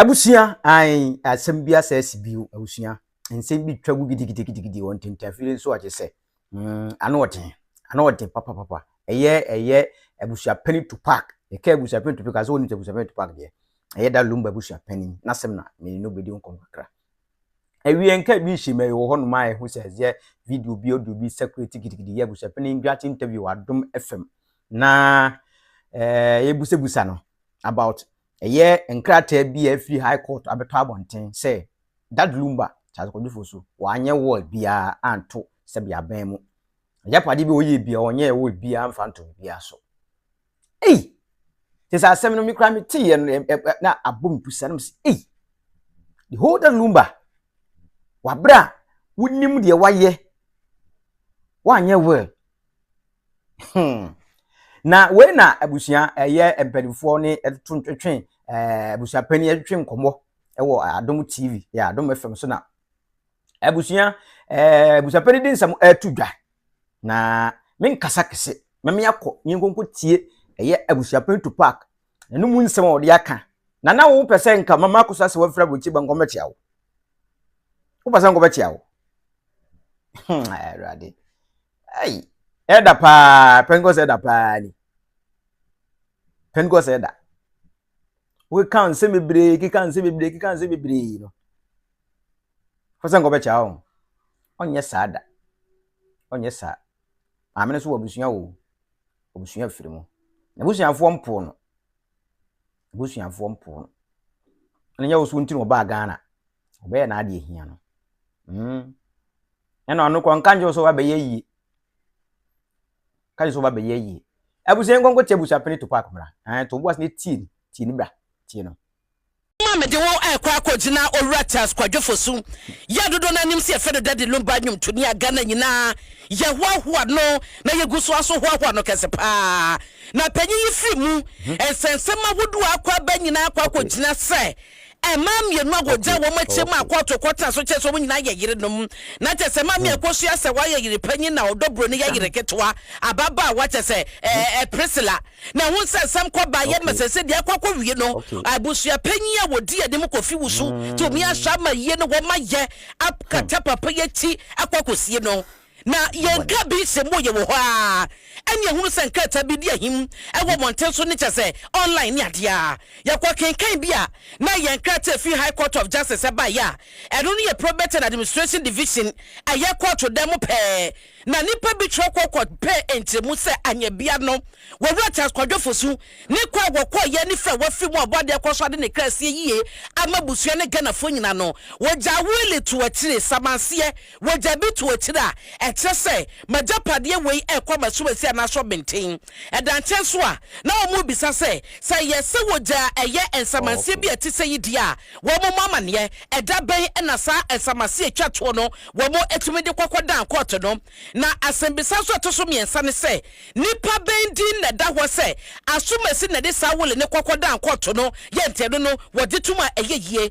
Abusua ai asembia sesi biu abusua nsem bi twagu gidigidi won tentafire so aje se ano papa eye abusua Panin to park e ka abusua Panin to park aso ni abusua Panin to park de eye Daddy Lumba abusua Panin na sem na me no bedi nkom kakra ewie nka bi hime wo hono mai hu se ye video bi odu bi security gidigidi ye abusua Panin gwa interview Adom FM na busa no about eye nkrata bi free high court abeto abonten say Daddy Lumba Charles Kofi Wusu wanye wall bia anto se bia ban mu yapade bi oye bia onye wall bia amfanto bia so this asem no mi kra mi tie na abom pusa no the whole Daddy Lumba wabra wunim de waye wanye wall na we na abusua eye empadifo ne etuntwetwen abusua Panin etwetwen komo ewo Adom TV ya Adom FM so na abusua Panin din sam atudwa na men kasa kese meme yakọ nyenkonko tie eye abusua Panin to park na numu nsem o de aka na wo pese nka mama Akosua Serwaa fra bochi ba ngometi awo wo pese ngometi awo rade eda pa pengo se da pa ni pengo se da we kan se mebre ki kan se mebre no fasa ngo be cha o onye sada onye sa amene so obusua wo obusua firi mu na busua afo mpo no busua afo mpo no anya wo so ntino ba Ghana obe na ade ehia no ena anu ko nkanjo so ba be yi kaji so ba be yi abusua nkonko che abusua Panin to park mra to boas ne ti ni bra ti no mama de wo ekwa akogina owratas kwadwofosu ya dodo na nim se efe Daddy Lumba nyum to ni Ghana nyina ye hoahoa no na ye guso aso hoahoa no kese pa na panyi yifri mu ensensema wodu akwa ba nyina akwa akogina se mam ye no agoja wo mache ma akwato kwota so che so nyina ye yire nom na che se mam ye Akosua Serwaa ye yire panyi na odobro ne ye yire ketwa ababa wa che se Priscilla na hu se sam kwa ba ye mesese de akwakọ wie no abusua panyi a wodi ade mu Kofi Wusu to mi ahwa ma ye no wo ma ye apkata papa ye ti akwakosie no na yenka bi se mo ye wo ho a enya hunu se nkata bi di ahim ewo monten so ne chese online ni ade a yakwa kenkan bi a na yenka ta fi High Court of Justice ba ya eno ne ye Probate and Administration Division aye court dem pe na nipa bi twekọ pe entemu se anya bia no wo Charles Kwadwofosu ne kwa gwokọ ye ne fe wafi mu obode ekoso ade ne krasie yie amabusua ne Ghana fo nyina no woja wele to atire samanse woja bi to atire a etrese majapade we ekwa masumasi anaso benten edanche so a na omu bisa se yese woja eye ensamanse bi atise yidia wo mo mamane eda ben na sa ensamase atwato no wo mo etumide kokodan court no na asembisa so atoso miensa ne se nipa bendin na da ho se asumasi na de sa wole ne kokodan court no ye nteno no wodetuma eyeyie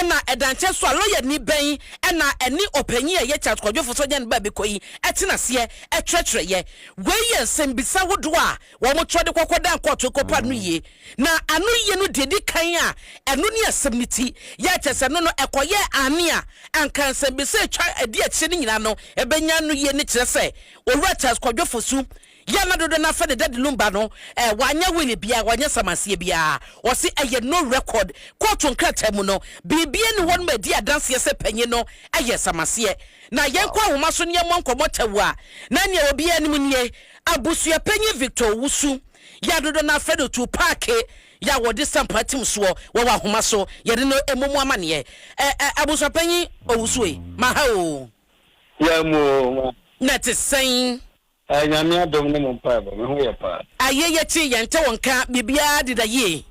na edanche so lawyer ni ben na eni opanyi eye Charles Kwadwofosu nya ne ba bekoyi etina se etwetweye weye sembisa wodo a wo mo twode kokodan court kopa no ye na anu ye no dedi kan a eno ne asemniti ye chese no ekoye ane a anka sembisa etwa edi achi ne nyina no ebenya no ye ne kire se owura Charles Kwadwofosu ya na dodo na fe de Daddy Lumba no wanya wili bia wanya samasie bia o se eye no record court nkrata mu no bibie ne won ma di adanse se panyi no eye samasie na yenkwa homa so ne mo nkomotawu a na ne obi anim nie abusua panyi Victor Wusu ya dodo na fe do to park ya wodi sampatim so wo wa homa so ye de no emumu amane abusua panyi Owusu e maha o ya mo na te sen nyame adom ne mo pa ba me ho ye pa ayeye chi ye nte wonka bibia dida ye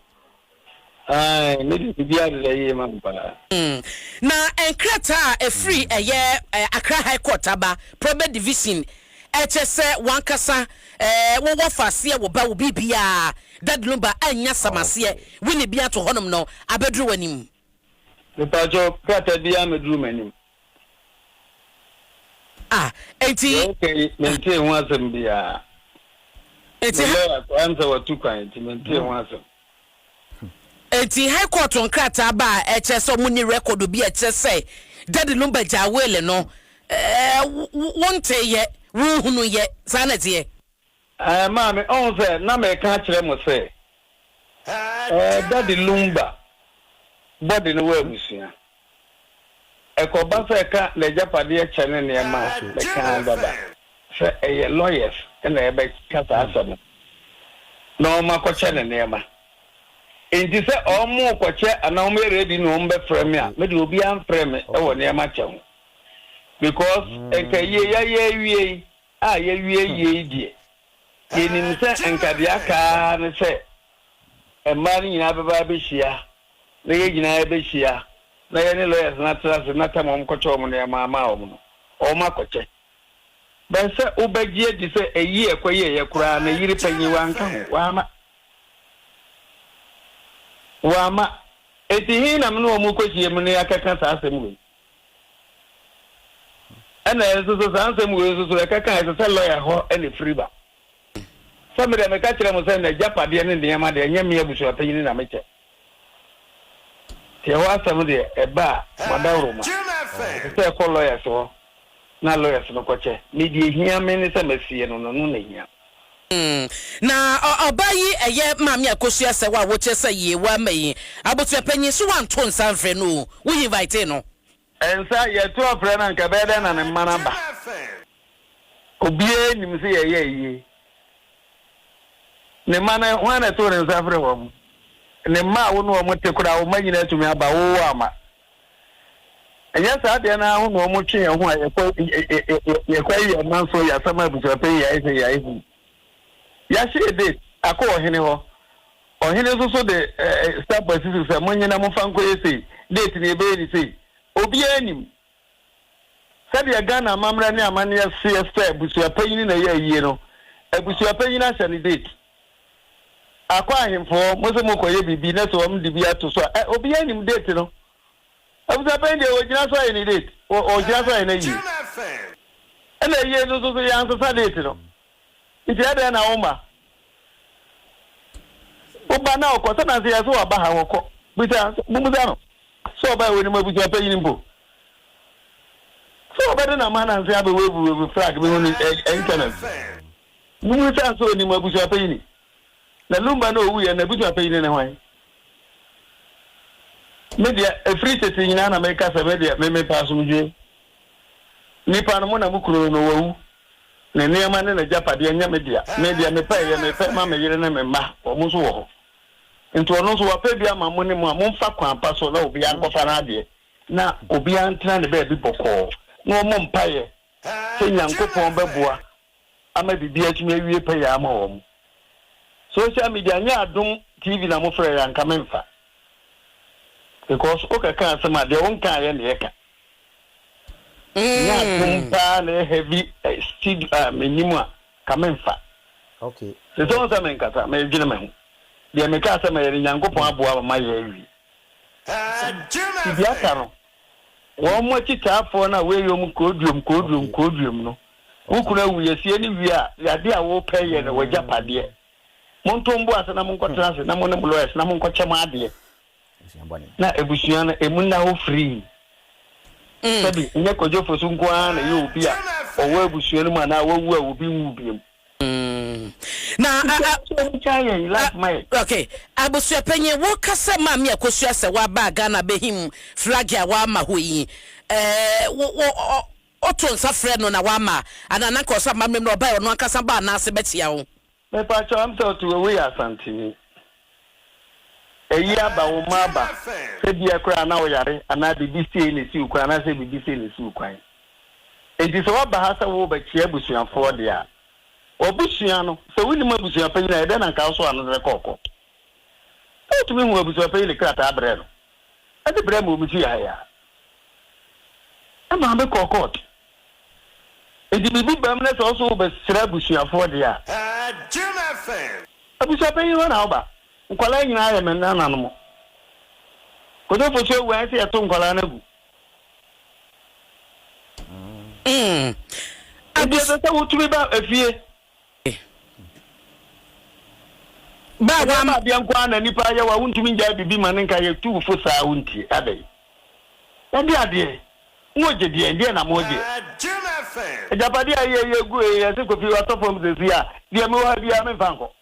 me bibia dida ye ma pa na enkrata a free eye Accra High Court aba Probate Division chese wankasa wo fase wo ba wo bibia Daddy Lumba anya samase wini bia to honom no abedru wanim me pa jo krata bia medru manim enti okay mente ho asem bia enti answer what two kind mente ho asem enti high court on krata ba e che so mu ni record bi e che say Daddy Lumba jawele no wonte ye wo hunu ye sanete ye Mami, on say na me ka kire mo say Daddy Lumba body no we Abusua ekoba say ka le japade e chene ne ma le kan baba say lawyers na e be kasa asem no ma ko chene ne ma enti say omo ko che ana o me ready no mbe frame a me de obi an frame e wo ne ma che because enka ye wie a ye wie die ye ni se enka dia ka ne se e ma ni na baba be hia na ye gina be hia na ye ne lawyers na trust na tamom ko cho mo ne ma o mo o ma ko che ben se obagie di se eyi ekoye ye kura na yiri panyi wanka ho wama eti na mno mu ko hie mu ne akaka sa asem we ana eso sa asem we so akaka eso se lawyer ho ene free ba so me de me ka kire mo se na japade ne de ma de nya me Abusua Panin na me che te wa asem de e ba madawro ma se ko lawyer so na lawyer so ko che me di hia me ne se mafie no na hia na obayi eye mami Akosua Serwaa wo che say ye wa mai Abusua Panin so wan ton sanfre no we invite no ensa ye to afre na nka be na ne mana ba obie nim se ye ne mana wana to ne sanfre wo ne ma wo no mo te kura wo manyina tumi aba wo ama enya sa de na ho no mo twe ho a ye kwa ye man so ya sama Abusua Panin ya ise ya she date akọ ohene ho ohene so de start by sisi se monyina mo fanko yesi date ne be ni sei obi anim sabe ya Ghana mamra ne amane ya siesta Abusua Panin na ya yie no Abusua Panin na sha ni date akọ ahemfo mo se mo koye bibi na so am de bi ato so obi anim date no Abusua Panin de ogina so ya ni date ogina so ya na yi ana yie no so ya ansa sa date no iti ada na oma oba na okosa na se yaso aba ha woko bita mumuza no so oba we ni Abusua Panin mbo so oba de na ma na se abe we flag be on internet mumuza so ni Abusua Panin na Lumba na owu ya na Abusua Panin na hwan media free state nyina na make ka media me pass mudwe nipa no mo na mukuro no wawu ne nema ne na japade anya media me pa ma me yire na me ma o mu so wo ho nto no so wa pa bia ma mo ne mo mfa kwan pa so na obi an kofa na ade na obi an tena ne ba bi boko no mo mpa ye se Nyankopon beboa ama bibia tumi awie pa ya ama wo social media nya adom TV na mo frɛ ya nka memfa because o ka kan sama de won kan ye ne ye ka nya kumpa na heavy steed minimum kamenfa okay se so sa men kasa me gina me de me kasa me Nyankopon aboa ma ye wi bia ka no wo mo titafo na we yom koduom no wo kuna wu yesie ni wi a yade a wo pɛ ye na wo japade mo ntombo ase na mo nkɔtra ase na mo ne lawyers na mo nkɔkyɛ ma ade na Abusua na emu na wo free sabi nye kojo fosu nkwa na ye obi a owo Abusua no ma na wo wu a obi wu biem na like my okay Abusua Panin wo kasa mami Akosua Serwaa ba Ghana behim flag ya wa ma ho yi wo oton safre no na wa ma anana ko sa mamem no ba no akasa ba na ase betia wo me pa cho am so to we asantini eyi aba wo ma ba se bia kura na wo yare ana BBC ne si ukwan na se BBC ne si ukwan enti so ba ha sa wo ba chia Abusuafo de a Abusua no se wini ma Abusua Panin na ede na nka so anu de kokko o tumi hu Abusua Panin le krata abre no ade bre mo mi fi ya ama be kokko enti bibi bam na so ba sira Abusuafo de a Abusua Panin na oba nkwala nyina ya men na nanom ko do fo so wa se ya to nkwala na gu Abusua se wo tumi ba afie ba ba wa ma bia nkwa na nipa ya wa wuntumi nja bibi ma nka ye tu fo saa wunti adai ade ade ngoje die na moje ejapade aye gu ye se kofi wa topom sesi a die me wa bia me fanko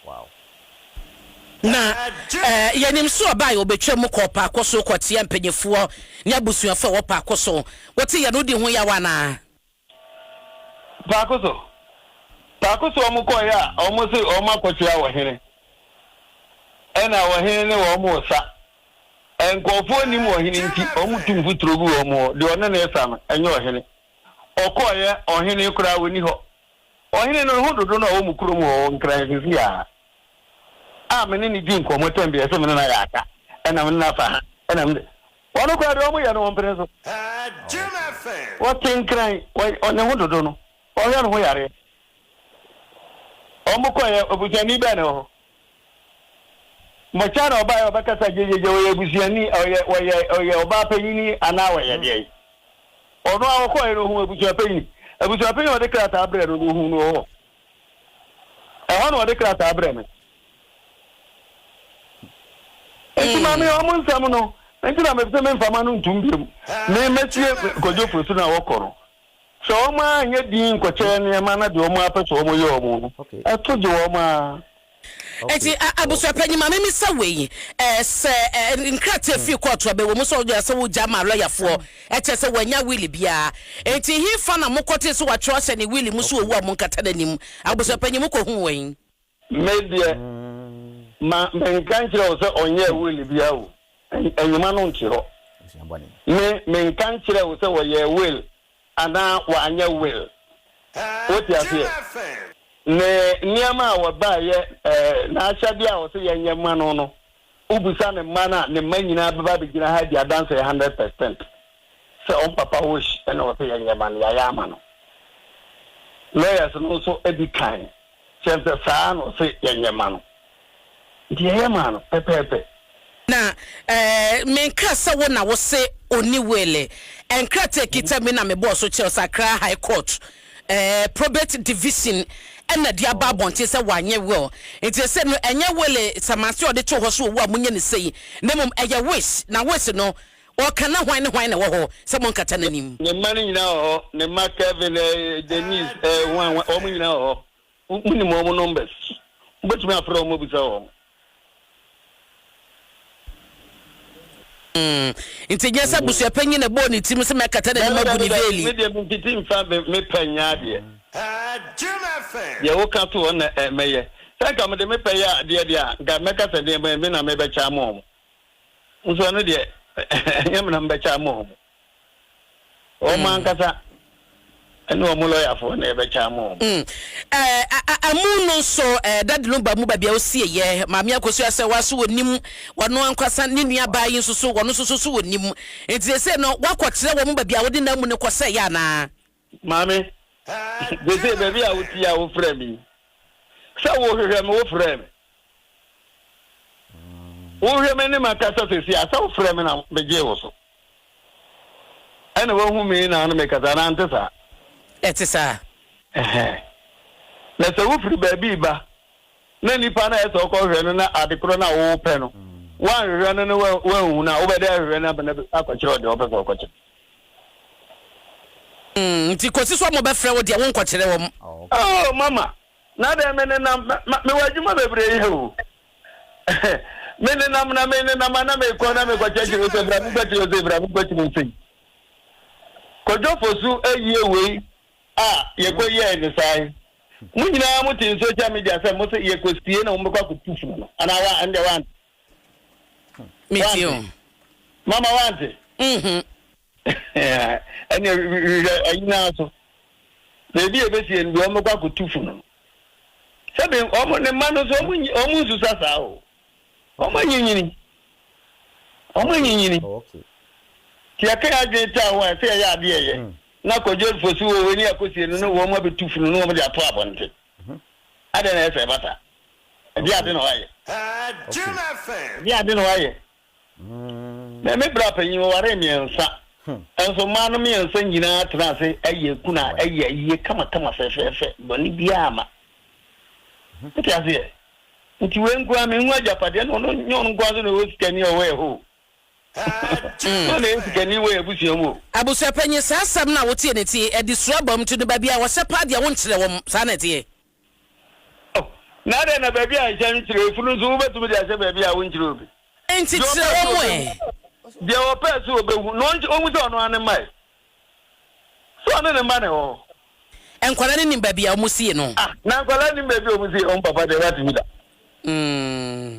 wow na yenim so obai obetwa mu kopa akoso kotia mpanyefuo ne abusuafo wo pa akoso wote ye no di ho ya wana pa akoso omu ko ya omu se omu akotia wo hene ena wo hene ne wo mu sa enkofo ni mu wo hene nti omu tumfu turogu wo mu de one na esa no enye wo hene okoye ohene kura woni ho ohene no ho dodo na wo mu kuro mu wo nkran sisi ya mene ni din ko motem bi ese mene na yaka ena mene na fa ena mene wono ko ade omu ya no wompere so wo tinkran one ho dodo no o ya no ho yare omu ko ye obusiani be no mo chana oba ya obakasa jejeje wo obusiani oye oba panyini ana wo ye de ono awo ko ye no hu obusiani o de krata abre no hu no ho hono o de krata abre me mami omu nsam no ntina me pese me mfama no ntumbiem me metie kojo fusu na wokoro so oma anye din koche ne ma na de omu apeso omu ye omu no eto je omu a eti Abusua Panin mama mi sa wei se nkrate fi court abe wo so je se wo jama lawyer eche se wanya will bia eti hi fa na mokote so wa trust ne will mu so owu amu nkata nanim Abusua Panin mu ko hu wei media ma menkanchira wo se onye will bia wo enyuma no nchiro me menkanchira wo se wo ye will ana wa anya will what you say ne niama wa ba ye na ahyade a wo se ye nyema no ubusa ne mana ne manyina baba begina ha dia dance 100% se on papa wish ene wo se ye nyema ya ya ama no lawyers no so edikan chempe saa no se ye nyema no die man pepepe na menka sa wo na wo se oni wele enkrate kita me na me boss so Accra High Court probate division ena dia babonte se wanye will enti se no enye wele samase ode to ho so wo amunye ne sei na mom eye wish na wish no o kana hwan na wo ho se mon kata nanim ne mani nyina ho ne ma Kevin Denise o mu nyina ho muni mo numbers betumi afro mo bisa ho Inti nyesa Abusua Panin na bo ni tim se mekata na mabu ni veli me de mpiti mfa me panya de ye wo ka to na meye saka me de me paya de ga mekata de me na me be cha mo nso no de nyam na me cha mo o man kasa ene o mulo ya fo na be cha mo amuno so Daddy Lumba mu ba bia osie ye maami Akosua Serwaa so wonim wono ankwasa ne nua baayi nso so wono so wonim enti se no wakokire wo mu ba bia wodi na mu ne kose ya na maami de baby a wuti ya wo frɛ mi sa wo hwehwɛ me wo frɛ me wo hwehwɛ me ne makasa sesi asa wo frɛ me na beje wo so ene wo hu me na no me kasa na ntesa etisa na se wo firi baby ba na nipa na eso ko hwehwɛ no na adekoro na wo pɛ no wan hwehwɛ no wo hu na wo bɛda hwehwɛ na bana akɔkyerɛ de wo pɛ ko kɔkyerɛ nti kosi so mo be frɛ wo de wo nkɔkyerɛ wo oh mama na de me ne na me wajuma bebre ihe o me ne na na me ko na me kɔkyerɛ wo se bra me kɔkyerɛ wo se bra me kɔkyerɛ wo se kojo fosu eyi ewe a ye ko ye ne sai mu nyina mu tin social media say mo se ye ko stie na mo kwa ko tufu no ana wa ande wan me too mama wante and ayina so baby ebesi ndu o mo kwa ko tufu no sabe o mo ne manu so o mu su sasa o mo nyinyini okay ti aka agenta ho se ya ade ye na kojo fosu wo weni akosie no wo mo betufu no wo mo de ato abonte ade na ese bata ade ade no waye ade ade no waye me bra panyin wo ware mi ensa enso ma no mi ensa nyina tena se aye kuna aye kama fefe boni bia ama Itiazie. Nti wengu ame nwa japade no nyon gwazo no sikani owe ho. No le sikani we abusiamu. Abusua Panin sasam na wotie ne tie edi Str0ng to do ba bia wo sepa dia wo nkyere wo sa na tie. Na de na baby a jam kyere funu so wo betumi dia se baby a wo nkyere obi. Enti Str0ng Dia o pese obehu no onwu se ono ane mai. So ane ne mane ho. Enkwala ne nimba bia wo sie no. Na nkwala ni baby o musi on papa de what mi da.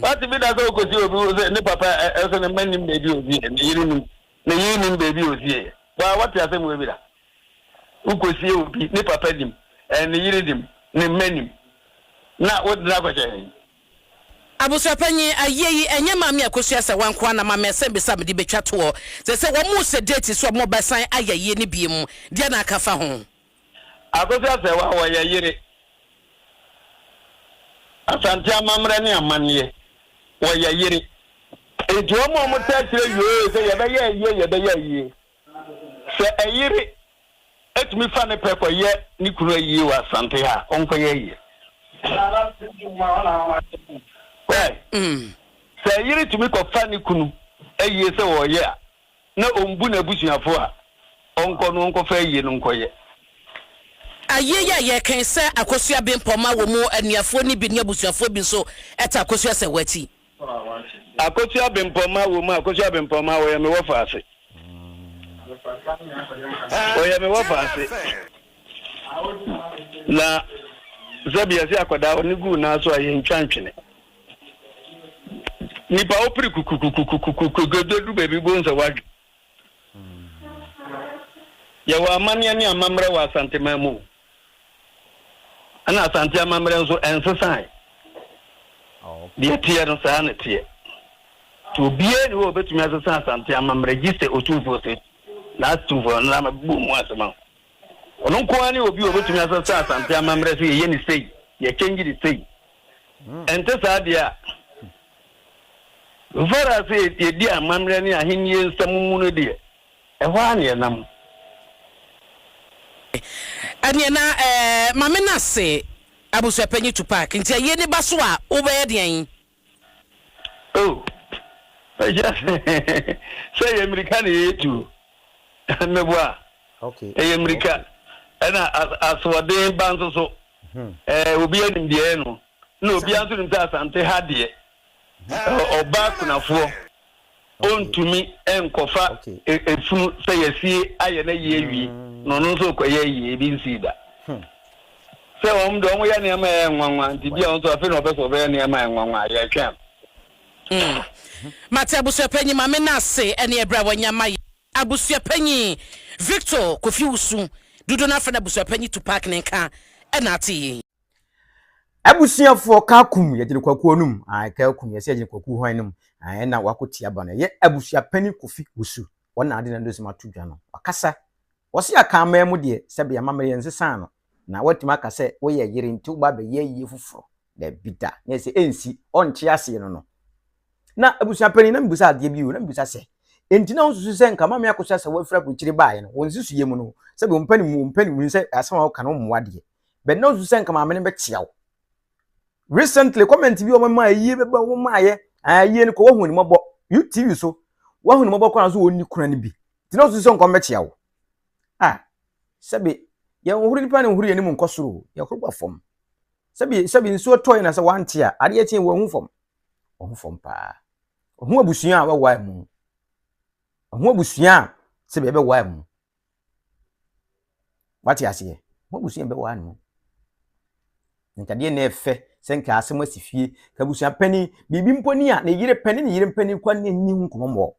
What mi da so ko si obi se ne papa eso ne manim baby obi ne yiri baby ozi. Ba what ya se mu baby da. Ukosi obi ne papa dim ne yiri dim ne manim. Na what na ko che. Abusua Panin ayeyi enye mame Akosua Serwaa kwa na mame sembe sam di betwa to se wo mu se date so mo basan ayaye ne biem dia na aka fa ho. Akosua Serwaa wa yayire. Asante amamre ne amane wa yayire. Ejo mo ta kire yo se ye be ye. Se ayire etumi fa ne peko ye ni kunu ayi wa asante ha onko ye. Say yiri to me ko fani kunu eye se wo ye a na ombu na busuafo a onko no onko fa ye no nko ye ayeya ye kan se Akosua bempoma wo mu anuafo ni bi ne abusuafo bi so eta Akosua Serwaa ti Akosua bempoma wo mu Akosua bempoma wo ye me wo fa ase o ye me wo fa ase na zabia si akoda oni gu na so aye ntwantwene nipa opiri kukukukukukuku gododu baby bonza wadu ya wa amania ni amamre wa asante mamu ana asante amamre nso ensesan dia tie no sa na tie to bie ni wo betumi asesan asante amamre giste otufo se na tufo na ma bu mu asema ono nko ani obi wo betumi asesan asante amamre se ye ni sei ye change di sei ente sa dia Vera se di amamre ni ahenye nsamumu no de ehwa ne nam ane na mame na se Abusua Panin to park nti ye ni baso a wo be ye den oh yes say American etu mebwa okay America ana aswade banzo so obi anim de no na obi anso nim ta asante ha de oba kunafo ontumi enkofa efunu se yesie aye na ye wi no no so ko ye yi bi nsida se won do mo ya ne ma enwanwa nti bia on so afi no be so be ne ma enwanwa ya twam Mate Abusua Panin mame na se ene ebra wanyama Abusua Panin Victor Kofi Wusu dudu na fana Abusua Panin to park nenka ena ati abusuafo ka kum ye gire kwaku onum ka kum ye se gire kwaku hwan num na wakotia ba no ye Abusua Panin Kofi Wusu wona ade na ndo sima tudwa no wakasa wose aka mamu de se be mama ye nsesan no na watima aka se wo ye yire nti ba be ye ye fufuro da bida na se ensi onche ase no na Abusua Panin na mbusa ade bi o na mbusa se enti na onsusu se nka mama Akosua Serwaa fra kuchiri baaye no wonsusu ye mu no se be mpani mu se asama wo kana mo wade be na onsusu se nka mama ne be chiawo recently comment bi o mama aye be ba wo maaye aye ni ko wo hu ni mobo YouTube so wo hu ni mobo kwa so woni kuna ni bi ti na onsusu se nka mbe chiawo sebe ya ohuru nipa ne ohuru ye ni mu nkosoro ya kro ba fom sebe nso toy na se wante a ade etie wo hu fom pa ohu abusua a wa mu ohu abusua sebe be wa mu wati ase ohu abusua be wa mu nkade na efe senka asem asifie ka Abusua Panin bibi mponi a na yire pani kwa ne ni hu nkomo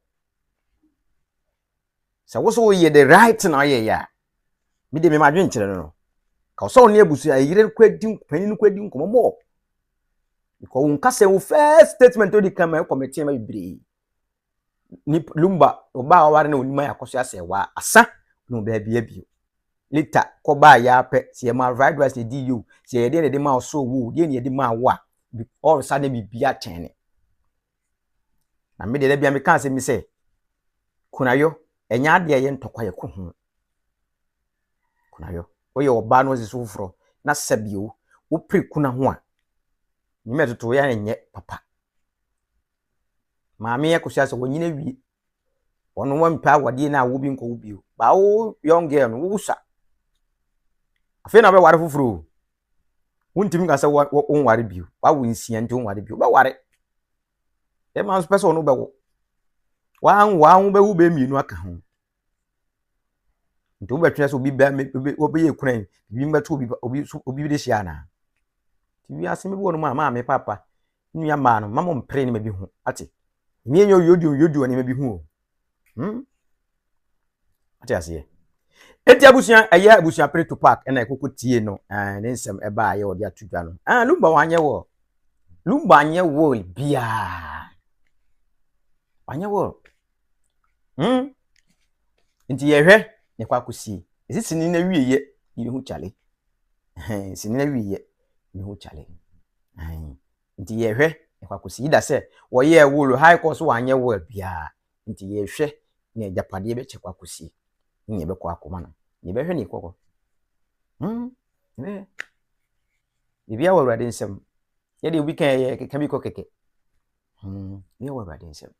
sa wo so ye the right na ye ya mi de me madwen kire no ka so ne Abusua yire kwadi pani kwadi nkomo ko unka se wo first statement odi kama committee ma bibiri ni Lumba oba ware na onima Akosua Serwaa asa no ba bia bio lita ko ba ya pe se ma right rights di you se ye de ma so wo de ne de ma wa all sudden bibia tene na me de bia me kan se mi se kunayo enya ade ye ntokwa ye ko hu kunayo oye oba no se sufuro na sabio wo pre kuna ho a nyime toto ya nye papa maame ya kusia so wonyina wie ono wa mpa awade na wo bi nko wo bio ba wo young girl no wo sa afi na be ware fufuru wuntim ka se wo ware bio wa wo nsia nti wo ware bio ba ware e ma so pese ono be wo wa be wo be mienu aka ho nti wo betwe so obi ba obi ye kuran bi mbeto obi de hia na ti wi aseme bi wono ma me papa nua ma no mama mpre ne ma bi hu ate ni enyo yodio ne ma bi hu ate ase eti abusua eye abusua pre to park na ekoko tie no ne nsem eba aye odi atudwa no lumba wanye wo lumba anye wo bia wanye wo nti yehwe ne kwa kosi esi sini na wieye ni hu chale sini na wieye ni hu chale nti yehwe ne kwa kosi ida se wo ye wo high course wanye wo bia nti yehwe ne japade be che kwa kosi ni be kwa akoma no ni be hwe ni kokko be bibia wo awurade nsem ye de weekend ye keka bi ko keke ni wo awurade nsem